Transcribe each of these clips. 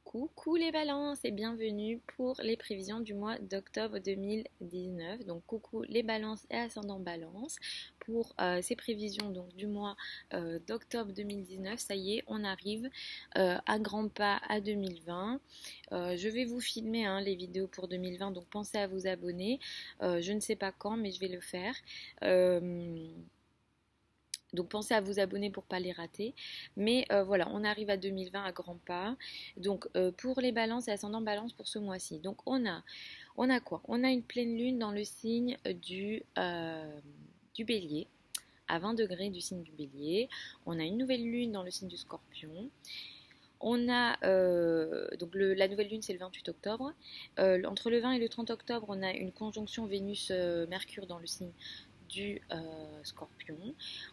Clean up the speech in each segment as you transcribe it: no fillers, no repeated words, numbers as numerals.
Coucou les balances et bienvenue pour les prévisions du mois d'octobre 2019. Donc coucou les balances et ascendant balance pour ces prévisions donc du mois d'octobre 2019. Ça y est, on arrive à grands pas à 2020. Je vais vous filmer les vidéos pour 2020, donc pensez à vous abonner. Je ne sais pas quand, mais je vais le faire. Donc pensez à vous abonner pour ne pas les rater. Mais voilà, on arrive à 2020 à grands pas. Donc pour les balances et ascendant balance pour ce mois-ci. Donc on a quoi? On a une pleine lune dans le signe du bélier, à 20 degrés du signe du bélier. On a une nouvelle lune dans le signe du scorpion. On a donc la nouvelle lune c'est le 28 octobre. Entre le 20 et le 30 octobre, on a une conjonction Vénus-Mercure dans le signe du Scorpion.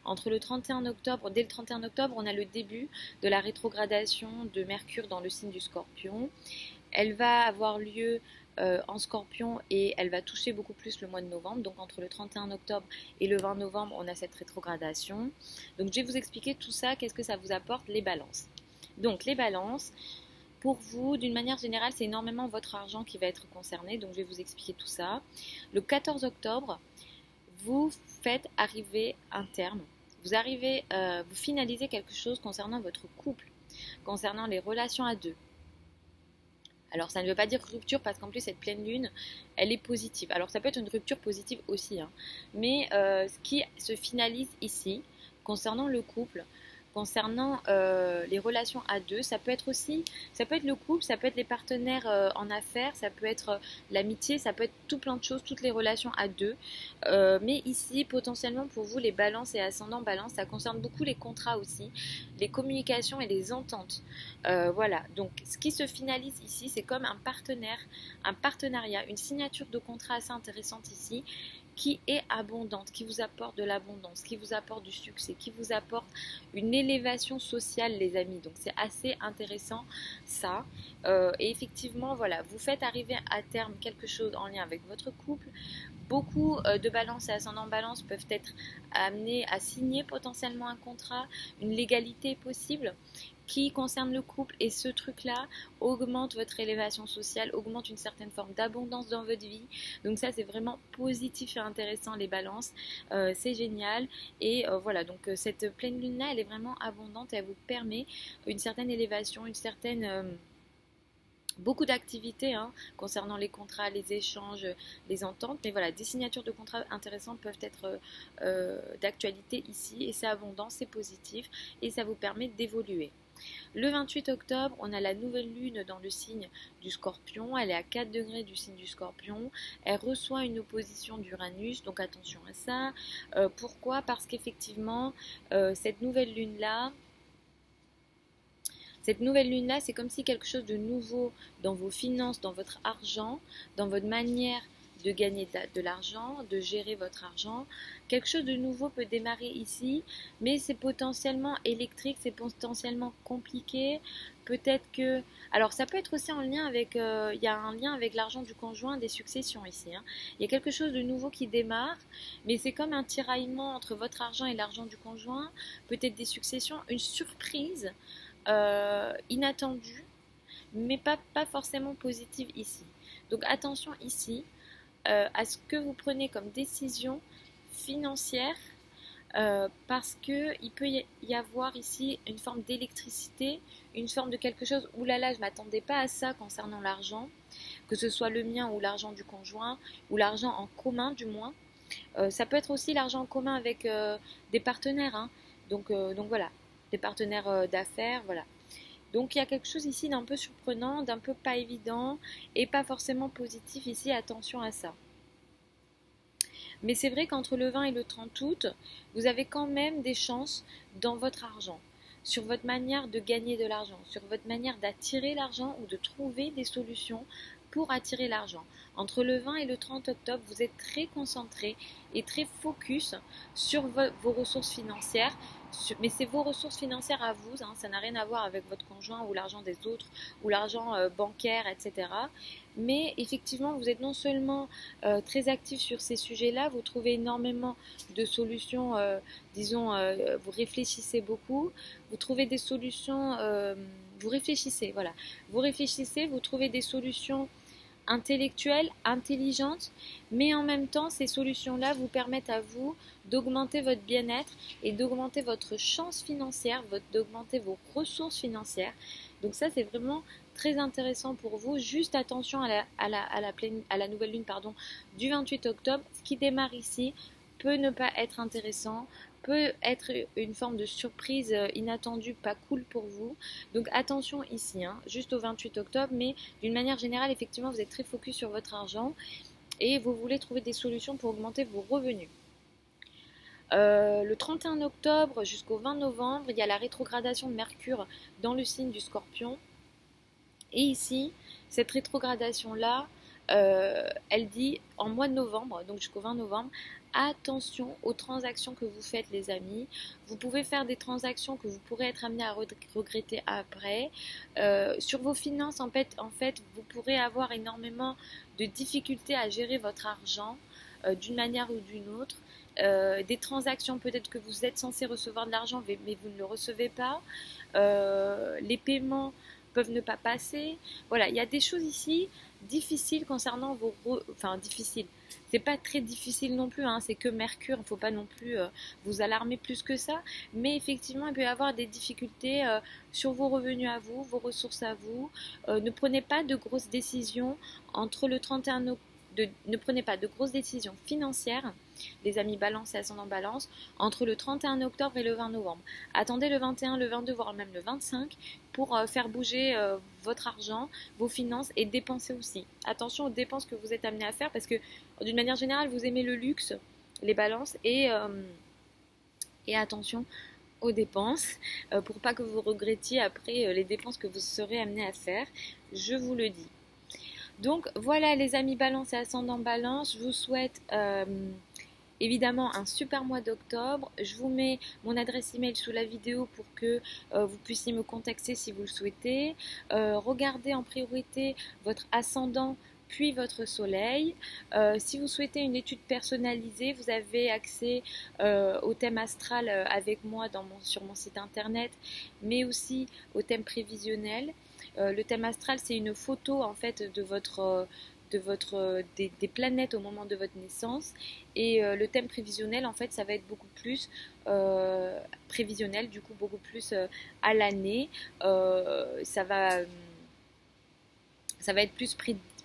Entre le 31 octobre, dès le 31 octobre, on a le début de la rétrogradation de Mercure dans le signe du Scorpion. Elle va avoir lieu en Scorpion et elle va toucher beaucoup plus le mois de novembre. Donc entre le 31 octobre et le 20 novembre, on a cette rétrogradation. Donc je vais vous expliquer tout ça, qu'est-ce que ça vous apporte, les balances. Donc les balances, pour vous, d'une manière générale, c'est énormément votre argent qui va être concerné. Donc je vais vous expliquer tout ça. Le 14 octobre, vous faites arriver un terme, vous finalisez quelque chose concernant votre couple, concernant les relations à deux. Alors ça ne veut pas dire rupture parce qu'en plus cette pleine lune, elle est positive. Alors ça peut être une rupture positive aussi, mais ce qui se finalise ici, concernant le couple, concernant les relations à deux, ça peut être le couple, ça peut être les partenaires en affaires, ça peut être l'amitié, ça peut être tout plein de choses, toutes les relations à deux. Mais ici, potentiellement pour vous, les balances et ascendants balance, ça concerne beaucoup les contrats aussi, les communications et les ententes. Voilà, donc ce qui se finalise ici, c'est comme un partenariat, une signature de contrat assez intéressante ici, qui est abondante, qui vous apporte de l'abondance, qui vous apporte du succès, qui vous apporte une élévation sociale, les amis. Donc c'est assez intéressant ça. Et effectivement, voilà, vous faites arriver à terme quelque chose en lien avec votre couple. Beaucoup de balance et ascendant balance peuvent être amenés à signer potentiellement un contrat, une légalité est possible qui concerne le couple, et ce truc-là augmente votre élévation sociale, augmente une certaine forme d'abondance dans votre vie. Donc ça, c'est vraiment positif et intéressant, les balances. C'est génial. Et voilà, donc cette pleine lune-là, elle est vraiment abondante et elle vous permet une certaine élévation, une certaine... beaucoup d'activités concernant les contrats, les échanges, les ententes, mais voilà, des signatures de contrats intéressantes peuvent être d'actualité ici, et c'est abondant, c'est positif, et ça vous permet d'évoluer. Le 28 octobre, on a la nouvelle lune dans le signe du Scorpion, elle est à 4 degrés du signe du Scorpion, elle reçoit une opposition d'Uranus, donc attention à ça. Pourquoi? Parce qu'effectivement, cette nouvelle lune-là, c'est comme si quelque chose de nouveau dans vos finances, dans votre argent, dans votre manière de gagner de l'argent, de gérer votre argent. Quelque chose de nouveau peut démarrer ici, mais c'est potentiellement électrique, c'est potentiellement compliqué. Peut-être que... Alors ça peut être aussi en lien avec... il y a un lien avec l'argent du conjoint, des successions ici. Il y a quelque chose de nouveau qui démarre, mais c'est comme un tiraillement entre votre argent et l'argent du conjoint. Peut-être des successions, une surprise inattendue, mais pas forcément positive ici. Donc attention ici à ce que vous prenez comme décision financière, parce qu'il peut y avoir ici une forme d'électricité, une forme de quelque chose, oulala, je ne m'attendais pas à ça concernant l'argent, que ce soit le mien ou l'argent du conjoint, ou l'argent en commun du moins. Ça peut être aussi l'argent en commun avec des partenaires, donc voilà, des partenaires d'affaires, voilà. Donc il y a quelque chose ici d'un peu surprenant, d'un peu pas évident et pas forcément positif ici, attention à ça. Mais c'est vrai qu'entre le 20 et le 30 août, vous avez quand même des chances dans votre argent, sur votre manière de gagner de l'argent, sur votre manière d'attirer l'argent ou de trouver des solutions pour attirer l'argent. Entre le 20 et le 30 octobre, vous êtes très concentré et très focus sur vos ressources financières, mais c'est vos ressources financières à vous, ça n'a rien à voir avec votre conjoint ou l'argent des autres ou l'argent bancaire, etc. Mais effectivement, vous êtes non seulement très actif sur ces sujets-là, vous trouvez énormément de solutions, disons, vous réfléchissez beaucoup, vous trouvez des solutions, vous réfléchissez, voilà. Vous réfléchissez, vous trouvez des solutions intellectuelles, intelligentes, mais en même temps, ces solutions-là vous permettent à vous d'augmenter votre bien-être et d'augmenter votre chance financière, d'augmenter vos ressources financières. Donc ça, c'est vraiment très intéressant pour vous. Juste attention à la nouvelle lune du 28 octobre. Ce qui démarre ici peut ne pas être intéressant, peut être une forme de surprise inattendue, pas cool pour vous. Donc attention ici, hein, juste au 28 octobre, mais d'une manière générale, effectivement, vous êtes très focus sur votre argent et vous voulez trouver des solutions pour augmenter vos revenus. Le 31 octobre jusqu'au 20 novembre, il y a la rétrogradation de Mercure dans le signe du Scorpion. Et ici, cette rétrogradation-là, elle dit en mois de novembre, donc jusqu'au 20 novembre, attention aux transactions que vous faites, les amis. Vous pouvez faire des transactions que vous pourrez être amené à regretter après. Sur vos finances, en fait, vous pourrez avoir énormément de difficultés à gérer votre argent d'une manière ou d'une autre. Des transactions, peut-être que vous êtes censé recevoir de l'argent, mais vous ne le recevez pas. Les paiements peuvent ne pas passer. Voilà, il y a des choses ici difficiles concernant vos... Enfin, difficiles. C'est pas très difficile non plus, hein, c'est que Mercure, il ne faut pas non plus vous alarmer plus que ça. Mais effectivement, il peut y avoir des difficultés sur vos revenus à vous, vos ressources à vous. Ne prenez pas de grosses décisions entre le 31 octobre. Ne prenez pas de grosses décisions financières, les amis Balance et ascendant Balance, entre le 31 octobre et le 20 novembre. Attendez le 21, le 22, voire même le 25 pour faire bouger votre argent, vos finances et dépenser aussi. Attention aux dépenses que vous êtes amené à faire parce que d'une manière générale, vous aimez le luxe, les balances et attention aux dépenses pour pas que vous regrettiez après les dépenses que vous serez amené à faire. Je vous le dis. Donc voilà les amis Balance et ascendant Balance, je vous souhaite évidemment un super mois d'octobre. Je vous mets mon adresse email sous la vidéo pour que vous puissiez me contacter si vous le souhaitez. Regardez en priorité votre ascendant puis votre soleil. Si vous souhaitez une étude personnalisée, vous avez accès au thème astral avec moi sur mon site internet, mais aussi au thème prévisionnel. Le thème astral, c'est une photo en fait des planètes au moment de votre naissance, et le thème prévisionnel en fait ça va être beaucoup plus prévisionnel, du coup beaucoup plus à l'année. Ça va être plus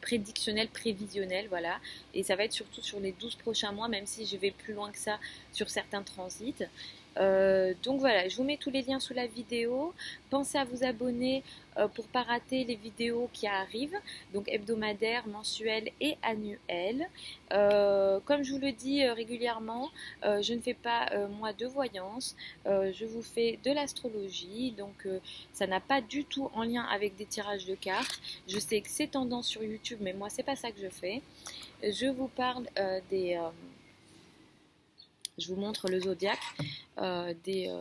prédictionnel, prévisionnel, voilà, et ça va être surtout sur les 12 prochains mois, même si je vais plus loin que ça sur certains transits. Donc voilà, je vous mets tous les liens sous la vidéo. Pensez à vous abonner pour ne pas rater les vidéos qui arrivent, donc hebdomadaires, mensuelles et annuelles. Comme je vous le dis régulièrement, je ne fais pas moi de voyance, je vous fais de l'astrologie, donc ça n'a pas du tout en lien avec des tirages de cartes. Je sais que c'est tendance sur YouTube, mais moi c'est pas ça que je fais. Je vous parle je vous montre le zodiaque des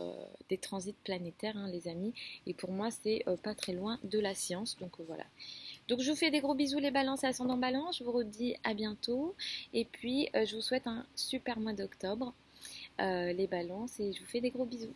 transits planétaires, hein, les amis. Et pour moi, c'est pas très loin de la science. Donc voilà. Donc je vous fais des gros bisous les balances et ascendant balance. Je vous redis à bientôt. Et puis je vous souhaite un super mois d'octobre, les balances. Et je vous fais des gros bisous.